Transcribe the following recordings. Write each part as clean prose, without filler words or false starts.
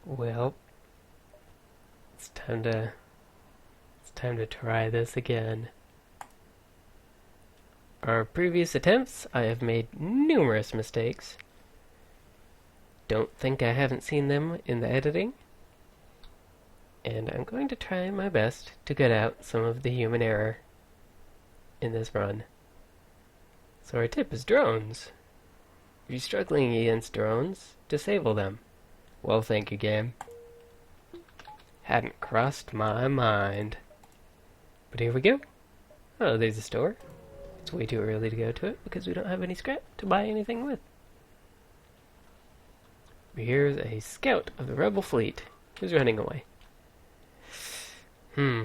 Well, it's time to try this again. Our previous attempts, I have made numerous mistakes. Don't think I haven't seen them in the editing. And I'm going to try my best to get out some of the human error in this run. So our tip is drones. If you're struggling against drones, disable them. Well, thank you, game. Hadn't crossed my mind. But here we go. Oh, there's a store. It's way too early to go to it because we don't have any scrap to buy anything with. Here's a scout of the rebel fleet who's running away. Hmm.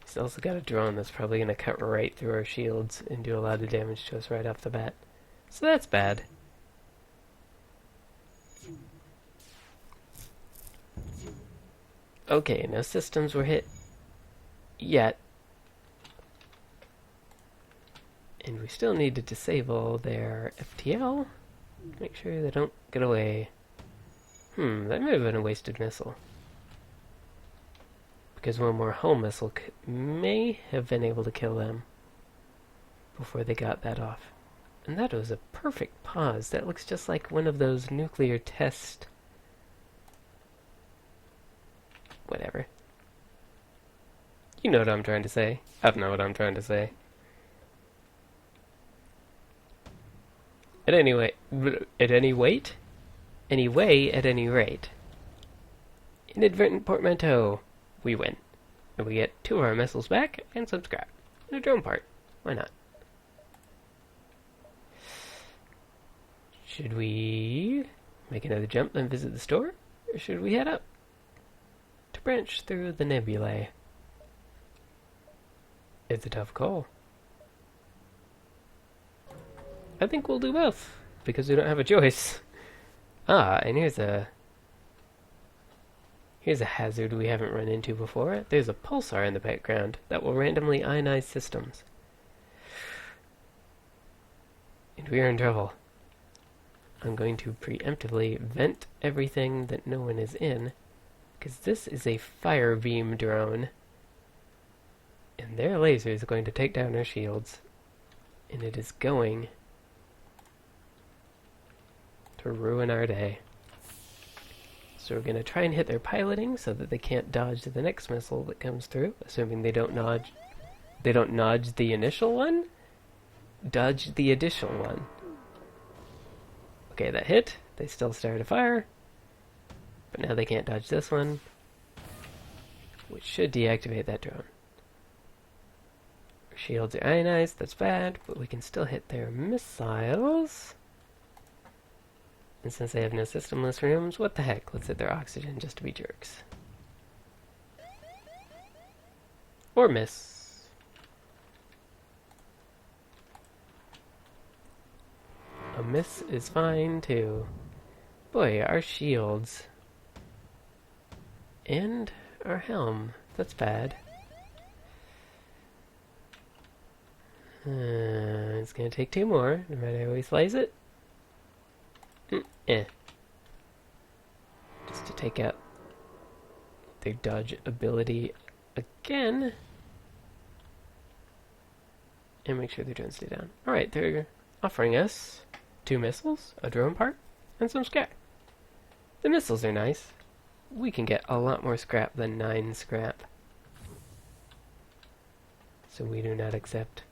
He's also got a drone that's probably going to cut right through our shields and do a lot of damage to us right off the bat. So that's bad. Okay, no systems were hit yet. And we still need to disable their FTL. Make sure they don't get away. That may have been a wasted missile. Because one more hull missile may have been able to kill them before they got that off. And that was a perfect pause. That looks just like one of those nuclear test... Whatever. You know what I'm trying to say. I don't know what I'm trying to say. At any way, at any rate, inadvertent portmanteau, we win. And we get 2 of our missiles back and some scrap. And a drone part. Why not? Should we make another jump and visit the store? Or should we head up to branch through the nebulae? It's a tough call. I think we'll do both, because we don't have a choice. Ah, and here's a hazard we haven't run into before. There's a pulsar in the background that will randomly ionize systems. And we are in trouble. I'm going to preemptively vent everything that no one is in, because this is a fire beam drone. And their laser is going to take down our shields. And it is going to ruin our day. So we're going to try and hit their piloting so that they can't dodge the next missile that comes through, assuming they don't dodge the initial one? Dodge the additional one. Okay, that hit. They still started a fire. But now they can't dodge this one, which should deactivate that drone. Our shields are ionized, that's bad, but we can still hit their missiles. And since they have no systemless rooms, what the heck? Let's hit their oxygen just to be jerks. Or miss. A miss is fine too. Boy, our shields. And our helm. That's bad. It's gonna take 2 more, no matter how we slice it. Just to take out their dodge ability again. And make sure their drones stay down. Alright, they're offering us 2 missiles, a drone part, and some scrap. The missiles are nice. We can get a lot more scrap than 9 scrap. So we do not accept.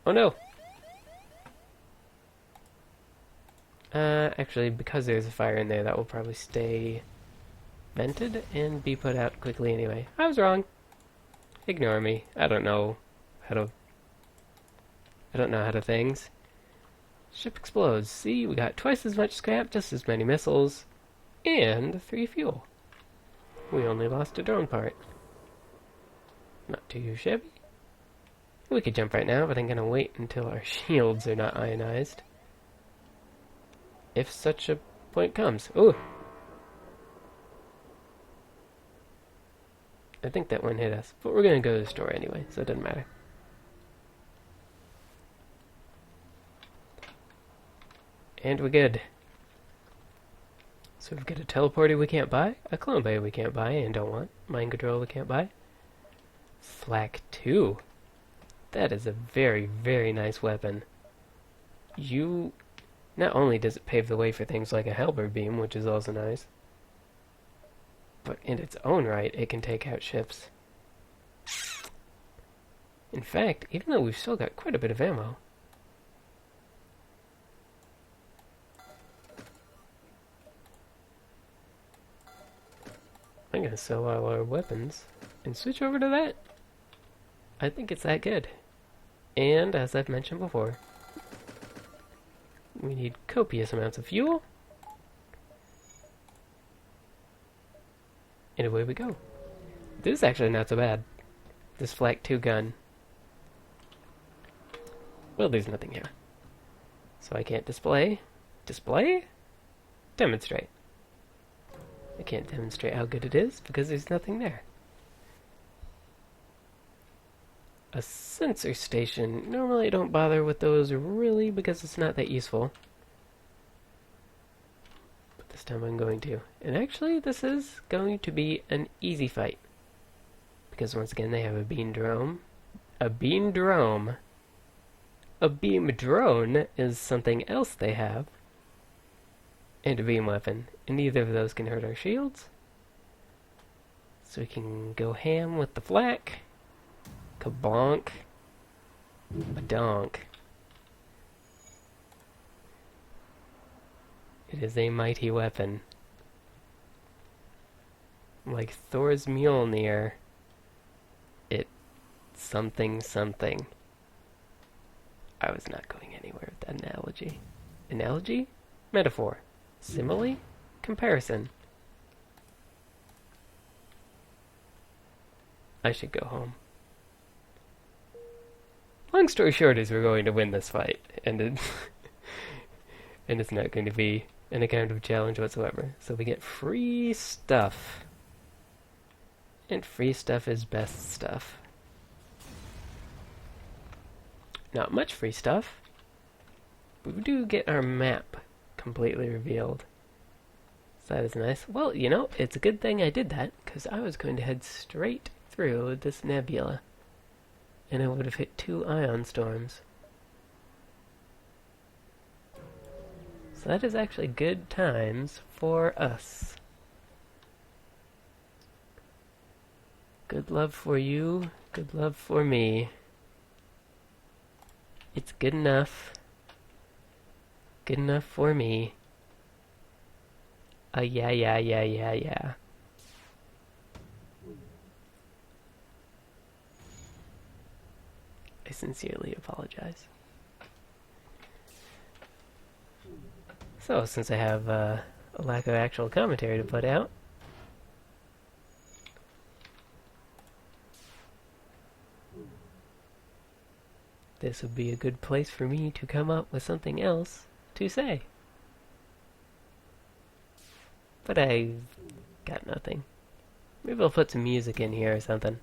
Oh no! Actually, because there's a fire in there, that will probably stay vented and be put out quickly anyway. I was wrong. Ignore me. I don't know how to things. Ship explodes. See, we got twice as much scrap, just as many missiles, and 3 fuel. We only lost a drone part. Not too shabby. We could jump right now, but I'm gonna wait until our shields are not ionized. If such a point comes. Ooh! I think that one hit us, but we're gonna go to the store anyway, so it doesn't matter. And we're good. So we've got a teleporter we can't buy, a clone bay we can't buy and don't want, mind control we can't buy. Flak 2. That is a very, very nice weapon. Not only does it pave the way for things like a halberd beam, which is also nice, but in its own right, it can take out ships. In fact, even though we've still got quite a bit of ammo, I'm going to sell all our weapons and switch over to that. I think it's that good. And, as I've mentioned before, we need copious amounts of fuel. And away we go. This is actually not so bad. This Flak 2 gun. Well, there's nothing here. So I can't display. Display? Demonstrate. I can't demonstrate how good it is because there's nothing there. A sensor station. Normally I don't bother with those really because it's not that useful. But this time I'm going to. And actually this is going to be an easy fight. Because once again they have a beam drone. A beam drone. A beam drone is something else they have. And a beam weapon. And neither of those can hurt our shields. So we can go ham with the flak. Kabonk. Badonk. It is a mighty weapon. Like Thor's Mjolnir. It's something something. I was not going anywhere with that analogy. Analogy? Metaphor. Simile? Comparison. I should go home. Long story short is we're going to win this fight, and and it's not going to be an account of challenge whatsoever. So we get free stuff. And free stuff is best stuff. Not much free stuff, but we do get our map completely revealed. So that is nice. Well, you know, it's a good thing I did that, because I was going to head straight through this nebula. And I would have hit 2 ion storms. So that is actually good times for us. Good love for you, good love for me. It's good enough. Good enough for me. Yeah. I sincerely apologize. So, since I have a lack of actual commentary to put out, this would be a good place for me to come up with something else to say. But I got nothing. Maybe I'll put some music in here or something.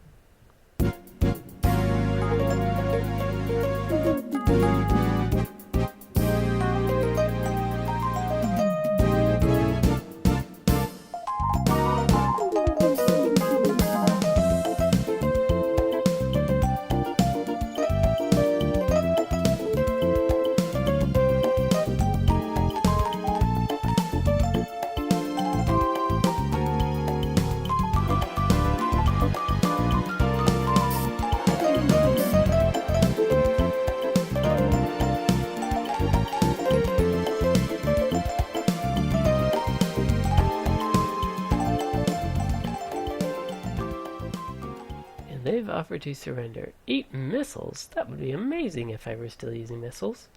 They've offered to surrender 8 missiles. That would be amazing if I were still using missiles.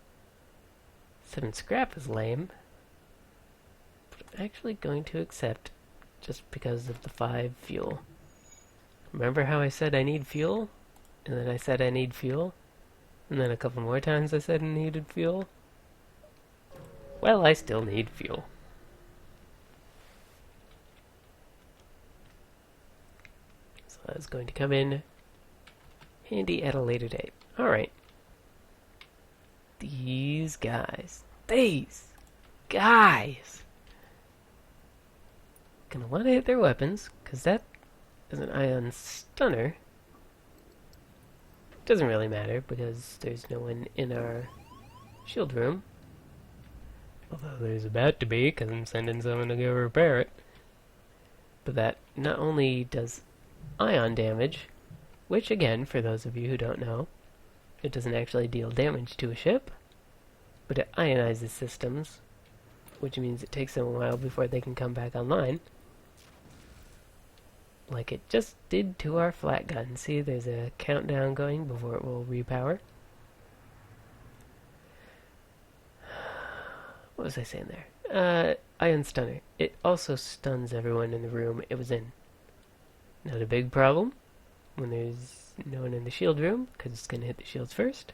7 scrap is lame. But I'm actually going to accept just because of the 5 fuel. Remember how I said I need fuel? And then I said I need fuel? And then a couple more times I said I needed fuel? Well, I still need fuel. So that's going to come in handy at a later date. Alright. These guys. These! guys! Gonna want to hit their weapons, because that is an ion stunner. Doesn't really matter, because there's no one in our shield room. Although there's about to be, because I'm sending someone to go repair it. But that not only does ion damage, which again, for those of you who don't know, it doesn't actually deal damage to a ship, but it ionizes systems, which means it takes them a while before they can come back online. Like it just did to our flat gun. See, there's a countdown going before it will repower. What was I saying there? Ion Stunner. It also stuns everyone in the room it was in. Not a big problem when there's no one in the shield room, because it's going to hit the shields first.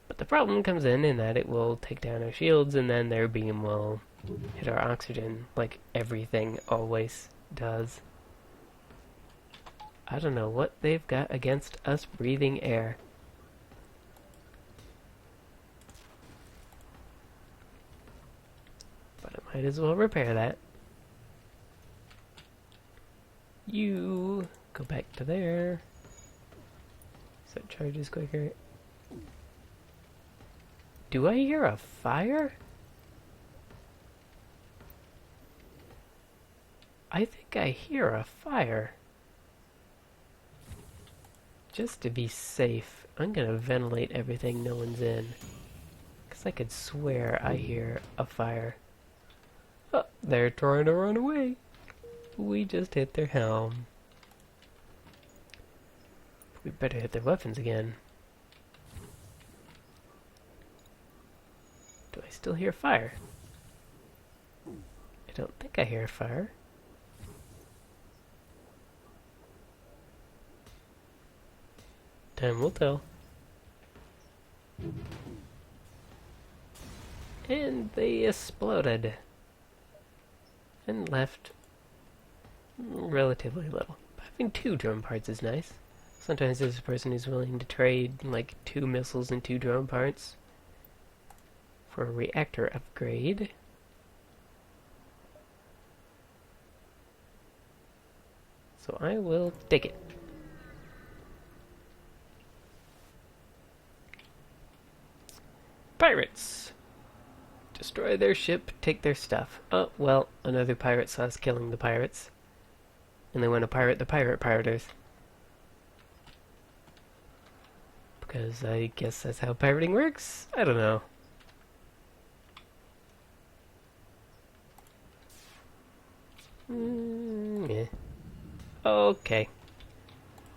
But the problem comes in that it will take down our shields, and then their beam will hit our oxygen, like everything always does. I don't know what they've got against us breathing air. But I might as well repair that. You go back to there. So it charges quicker. Do I hear a fire? I think I hear a fire. Just to be safe, I'm gonna ventilate everything no one's in. Because I could swear I hear a fire. Oh, they're trying to run away. We just hit their helm. We better hit their weapons again. Do I still hear fire? I don't think I hear fire. Time will tell. And they exploded. And left relatively little. But having 2 drone parts is nice. Sometimes there's a person who's willing to trade like 2 missiles and 2 drone parts for a reactor upgrade. So I will take it. Pirates! Destroy their ship, take their stuff. Oh, well, another pirate saw us killing the pirates. And they want to pirate the piraters. Because I guess that's how pirating works? I don't know. Yeah. Okay.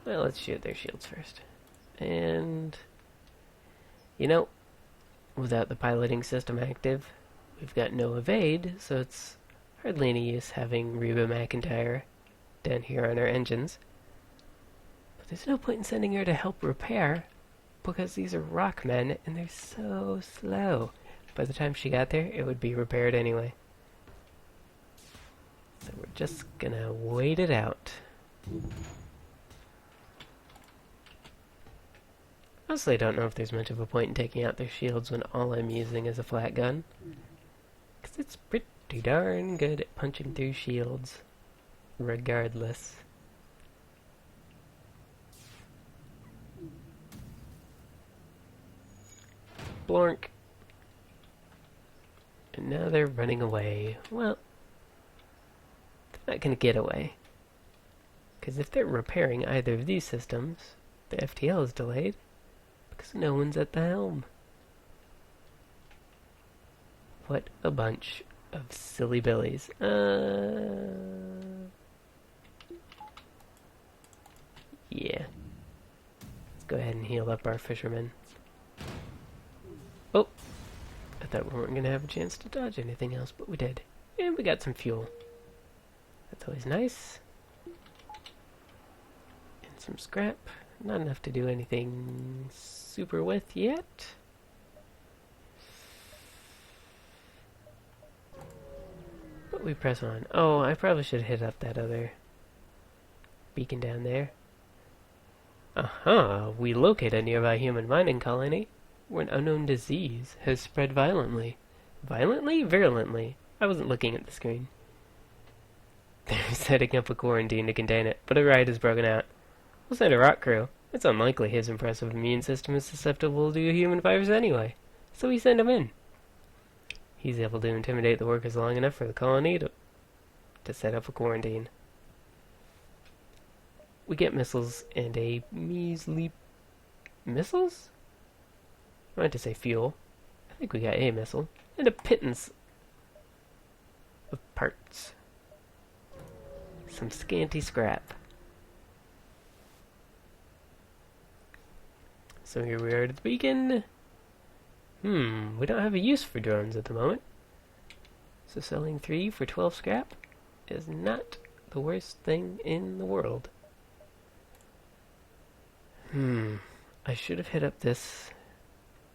Well, let's shoot their shields first. And... you know, without the piloting system active, we've got no evade, so it's hardly any use having Reba McEntire down here on our engines. But there's no point in sending her to help repair, because these are rock men, and they're so slow. By the time she got there, it would be repaired anyway. So we're just gonna wait it out. Honestly, I don't know if there's much of a point in taking out their shields when all I'm using is a flat gun. Because it's pretty darn good at punching through shields, regardless. Blork. And now they're running away. Well, they're not going to get away. Because if they're repairing either of these systems, the FTL is delayed. Because no one's at the helm. What a bunch of silly billies. Yeah. Let's go ahead and heal up our fishermen. Oh! I thought we weren't going to have a chance to dodge anything else, but we did. And we got some fuel. That's always nice. And some scrap. Not enough to do anything super with yet. But we press on. Oh, I probably should hit up that other beacon down there. Aha! We locate a nearby human mining colony where an unknown disease has spread violently. Violently? Virulently. I wasn't looking at the screen. They're setting up a quarantine to contain it, but a riot has broken out. We'll send a rock crew. It's unlikely his impressive immune system is susceptible to a human virus anyway, so we send him in. He's able to intimidate the workers long enough for the colony to set up a quarantine. We get missiles and a measly... Missiles? I meant to say fuel. I think we got a missile. And a pittance of parts. Some scanty scrap. So here we are at the beacon. We don't have a use for drones at the moment. So selling 3 for 12 scrap is not the worst thing in the world. I should have hit up this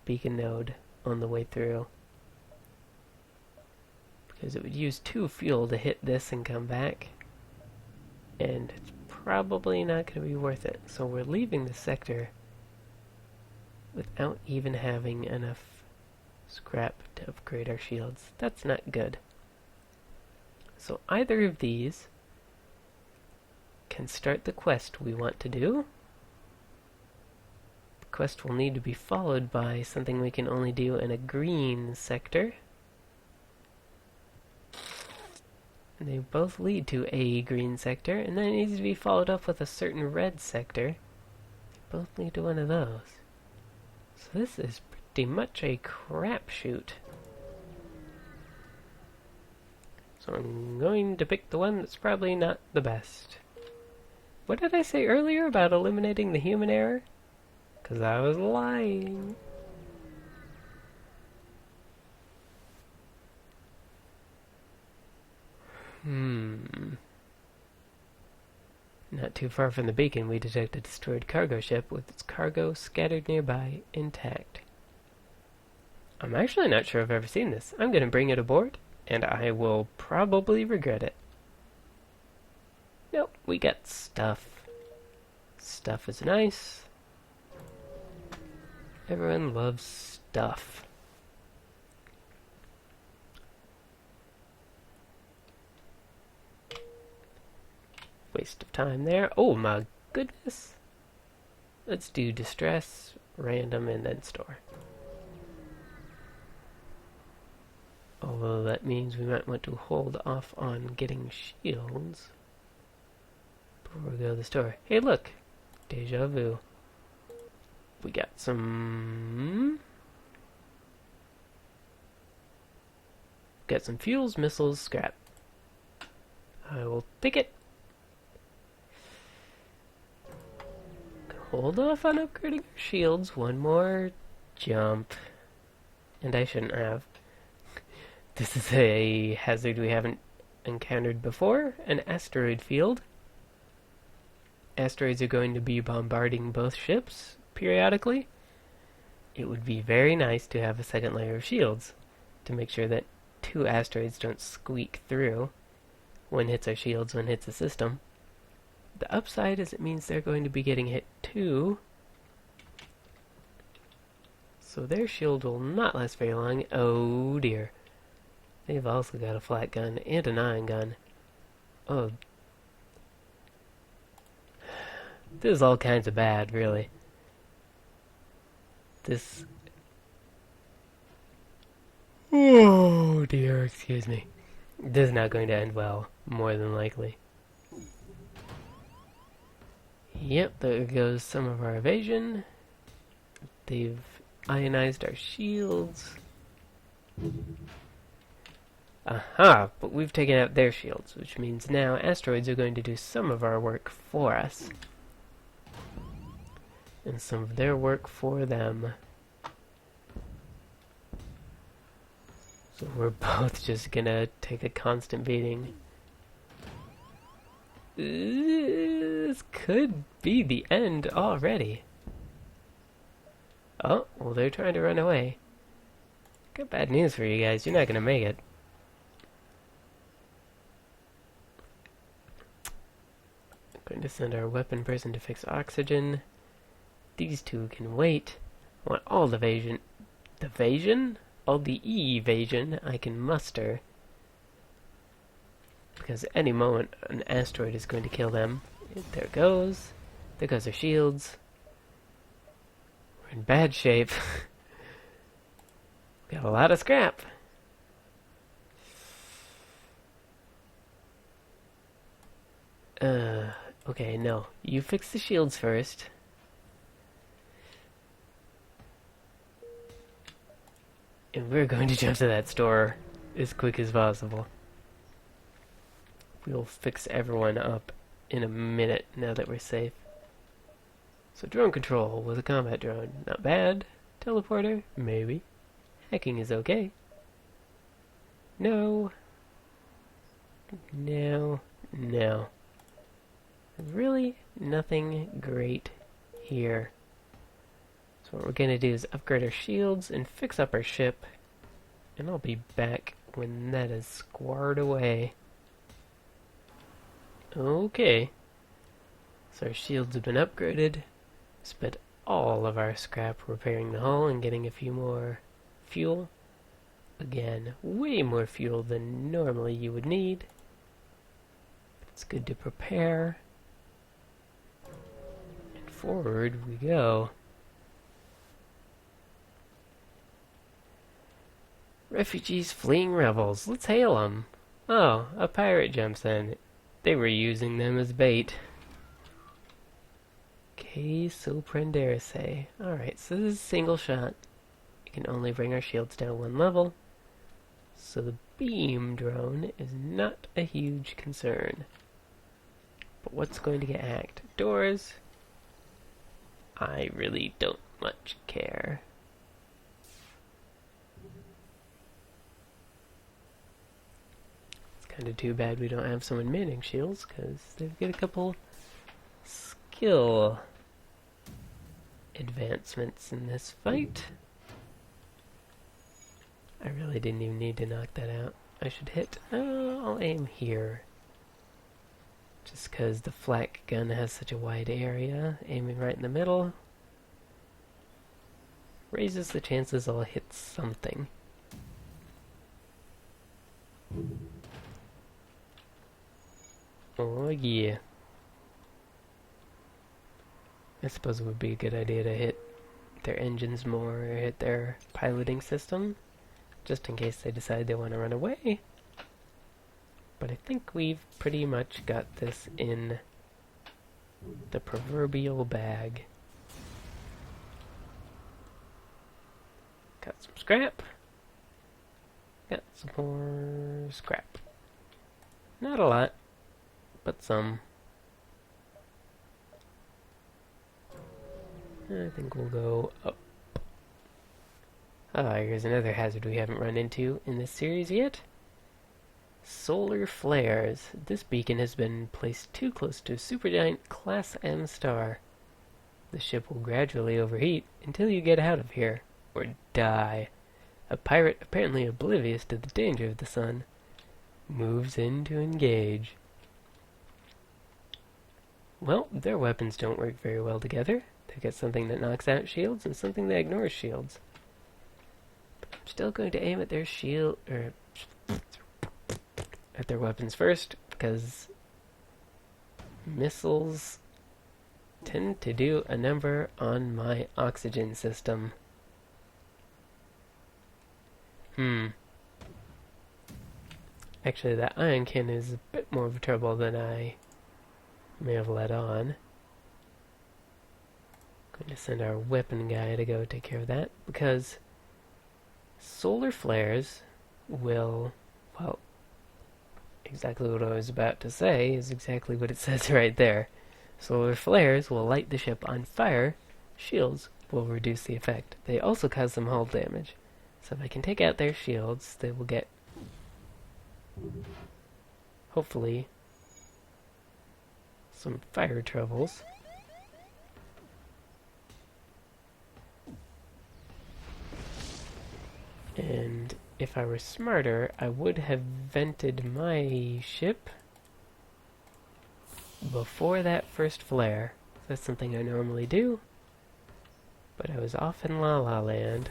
beacon node on the way through, because it would use 2 fuel to hit this and come back, and it's probably not going to be worth it. So we're leaving the sector without even having enough scrap to upgrade our shields. That's not good. So either of these can start the quest we want to do. The quest will need to be followed by something we can only do in a green sector. And they both lead to a green sector, and then it needs to be followed up with a certain red sector. They both lead to one of those. So this is pretty much a crapshoot. So I'm going to pick the one that's probably not the best. What did I say earlier about eliminating the human error? Because I was lying. Not too far from the beacon, we detect a destroyed cargo ship with its cargo scattered nearby, intact. I'm actually not sure I've ever seen this. I'm going to bring it aboard, and I will probably regret it. Nope, we got stuff. Stuff is nice. Everyone loves stuff. Waste of time there. Oh my goodness. Let's do distress, random, and then store. Although that means we might want to hold off on getting shields before we go to the store. Hey look! Deja vu. We got some... Got some fuels, missiles, scrap. I will take it. Hold off on upgrading our shields. One more jump. And I shouldn't have. This is a hazard we haven't encountered before. An asteroid field. Asteroids are going to be bombarding both ships periodically. It would be very nice to have a second layer of shields to make sure that 2 asteroids don't squeak through. One hits our shields, one hits the system. The upside is it means they're going to be getting hit too. So their shield will not last very long. Oh dear. They've also got a flat gun and an ion gun. Oh. This is all kinds of bad, really. This... Oh dear, excuse me. This is not going to end well, more than likely. Yep, there goes some of our evasion. They've ionized our shields. Aha, but we've taken out their shields, which means now asteroids are going to do some of our work for us. And some of their work for them. So we're both just gonna take a constant beating. This could be the end already. Oh, well they're trying to run away. Got bad news for you guys, you're not gonna make it. I'm going to send our weapon person to fix oxygen. These 2 can wait. I want all the evasion. The evasion? all the evasion I can muster, because at any moment an asteroid is going to kill them. There it goes. There goes our shields. We're in bad shape. Got a lot of scrap. Okay, no. You fix the shields first. And we're going to jump to that store as quick as possible. We'll fix everyone up in a minute now that we're safe. So drone control with a combat drone. Not bad. Teleporter? Maybe. Hacking is okay. No. No. No. Really nothing great here. So what we're going to do is upgrade our shields and fix up our ship. And I'll be back when that is squared away. Okay. So our shields have been upgraded. Spent all of our scrap repairing the hull and getting a few more fuel. Again, way more fuel than normally you would need. It's good to prepare. And forward we go. Refugees fleeing rebels. Let's hail them. Oh, a pirate jumps in. They were using them as bait. Que sorprenderse. Alright, so this is a single shot. We can only bring our shields down one level. So the beam drone is not a huge concern. But what's going to get hacked? Doors? I really don't much care. It's kind of too bad we don't have someone manning shields, because they've got a couple skill advancements in this fight. I really didn't even need to knock that out. I should hit... I'll aim here. Just because the flak gun has such a wide area, aiming right in the middle raises the chances I'll hit something. Oh yeah. I suppose it would be a good idea to hit their engines more, or hit their piloting system, just in case they decide they want to run away. But I think we've pretty much got this in the proverbial bag. Got some scrap. Got some more scrap. Not a lot, but some. I think we'll go up. Ah, here's another hazard we haven't run into in this series yet. Solar flares. This beacon has been placed too close to a supergiant Class M star. The ship will gradually overheat until you get out of here, or die. A pirate, apparently oblivious to the danger of the sun, moves in to engage. Well, their weapons don't work very well together. They've got something that knocks out shields and something that ignores shields. But I'm still going to aim at their at their weapons first, because missiles tend to do a number on my oxygen system. Actually, that ion cannon is a bit more of a trouble than I may have let on. Going to send our weapon guy to go take care of that, because solar flares will, well, exactly what I was about to say is exactly what it says right there. Solar flares will light the ship on fire. Shields will reduce the effect. They also cause some hull damage. So if I can take out their shields, they will get, hopefully, some fire troubles. And if I were smarter, I would have vented my ship before that first flare. That's something I normally do, but I was off in La La Land.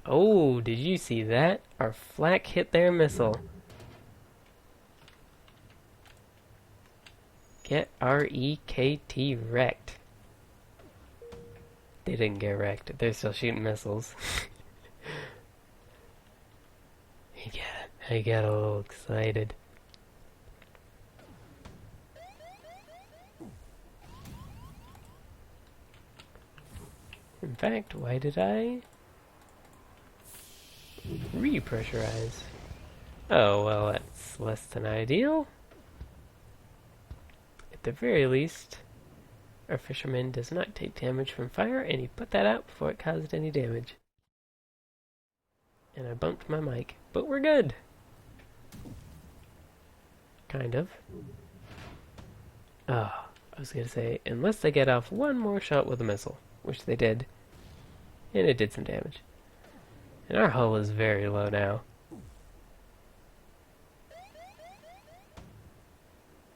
Oh, did you see that? Our flak hit their missile. Get R-E-K-T wrecked. They didn't get wrecked. They're still shooting missiles. I got a little excited. In fact, why did I repressurize? Oh, well, that's less than ideal. At the very least, our fisherman does not take damage from fire, and he put that out before it caused any damage. And I bumped my mic, but we're good. Kind of. Oh, I was gonna say, unless they get off one more shot with a missile, which they did, and it did some damage. And our hull is very low now.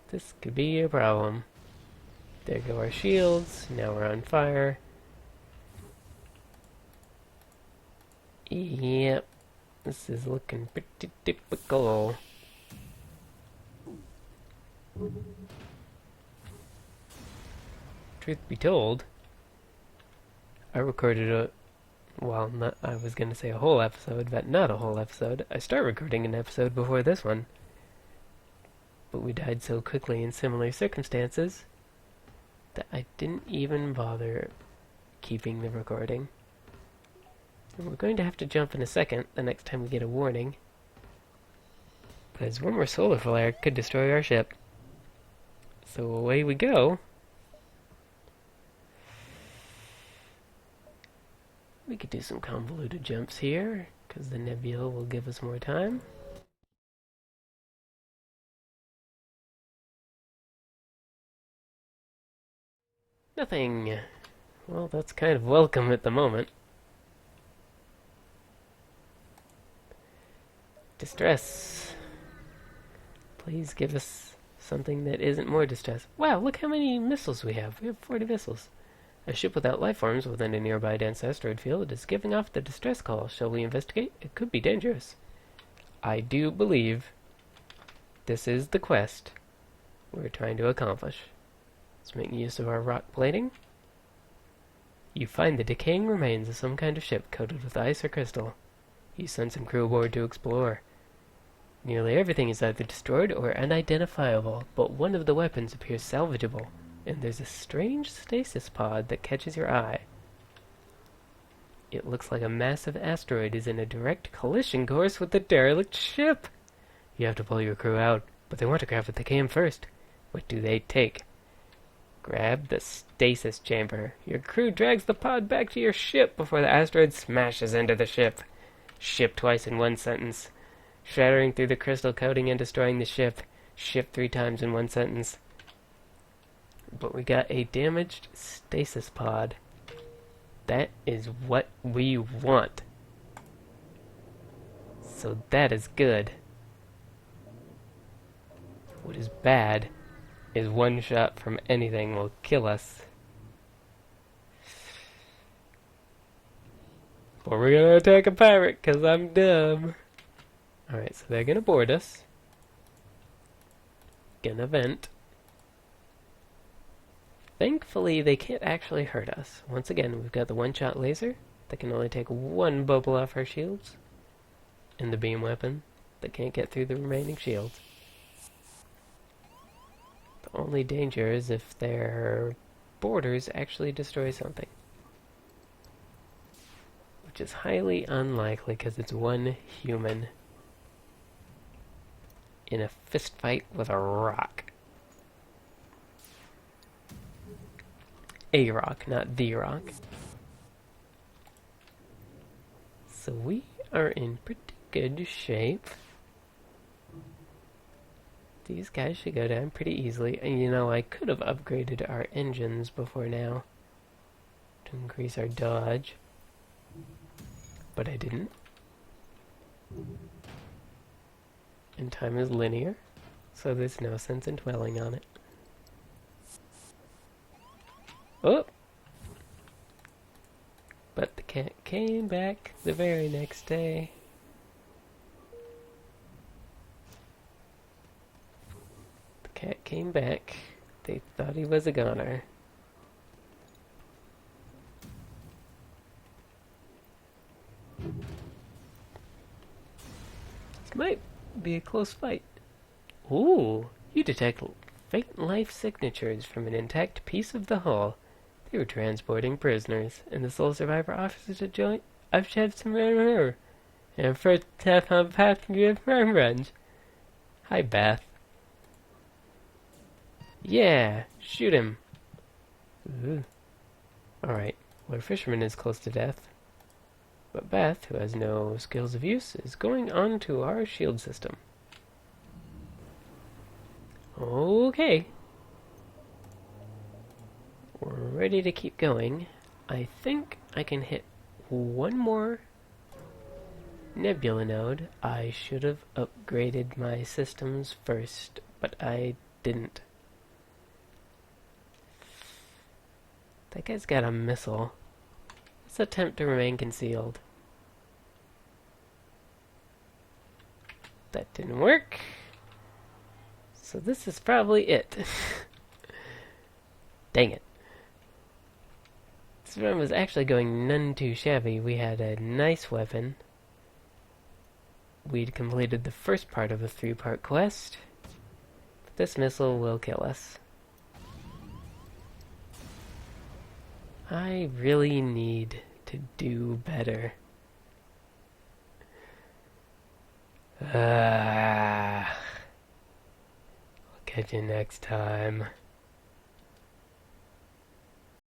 This could be a problem. There go our shields, now we're on fire. Yep, this is looking pretty typical. Truth be told, I recorded I was gonna say a whole episode, but not a whole episode. I started recording an episode before this one, but we died so quickly in similar circumstances that I didn't even bother keeping the recording. And we're going to have to jump in a second the next time we get a warning, because one more solar flare could destroy our ship. So away we go. We could do some convoluted jumps here, because the nebula will give us more time. Nothing. Well, that's kind of welcome at the moment. Distress. Please give us something that isn't more distress. Wow, look how many missiles we have. We have 40 missiles. A ship without life forms within a nearby dense asteroid field is giving off the distress call. Shall we investigate? It could be dangerous. I do believe this is the quest we're trying to accomplish. Let's make use of our rock plating. You find the decaying remains of some kind of ship coated with ice or crystal. You send some crew aboard to explore. Nearly everything is either destroyed or unidentifiable, but one of the weapons appears salvageable, and there's a strange stasis pod that catches your eye. It looks like a massive asteroid is in a direct collision course with the derelict ship. You have to pull your crew out, but they want to grab what they can first. What do they take? Grab the stasis chamber. Your crew drags the pod back to your ship before the asteroid smashes into the ship. Ship twice in one sentence. Shattering through the crystal coating and destroying the ship. Ship 3 times in one sentence. But we got a damaged stasis pod. That is what we want. So that is good. What is bad is one shot from anything will kill us. But we're gonna attack a pirate, cause I'm dumb. Alright, so they're gonna board us. Gonna vent. Thankfully, they can't actually hurt us. Once again, we've got the one-shot laser that can only take one bubble off our shields, and the beam weapon that can't get through the remaining shields. The only danger is if their boarders actually destroy something, which is highly unlikely because it's one human in a fist fight with a rock. A rock, not the rock. So we are in pretty good shape. These guys should go down pretty easily. And you know, I could have upgraded our engines before now to increase our dodge, but I didn't. And time is linear, so there's no sense in dwelling on it. Oh! But the cat came back the very next day. The cat came back. They thought he was a goner. This might be a close fight. Ooh, you detect faint life signatures from an intact piece of the hull. They were transporting prisoners, and the sole survivor offers to join. I've shed some red and first tap on passenger revenge. Hi, Beth. Yeah, shoot him. Ooh. Alright, well, our fisherman is close to death. But Beth, who has no skills of use, is going on to our shield system. Okay. We're ready to keep going. I think I can hit one more nebula node. I should have upgraded my systems first, but I didn't. That guy's got a missile. Let's attempt to remain concealed. That didn't work. So this is probably it. Dang it. This run was actually going none too shabby. We had a nice weapon. We'd completed the first part of a 3-part quest. But this missile will kill us. I really need to do better. I'll catch you next time.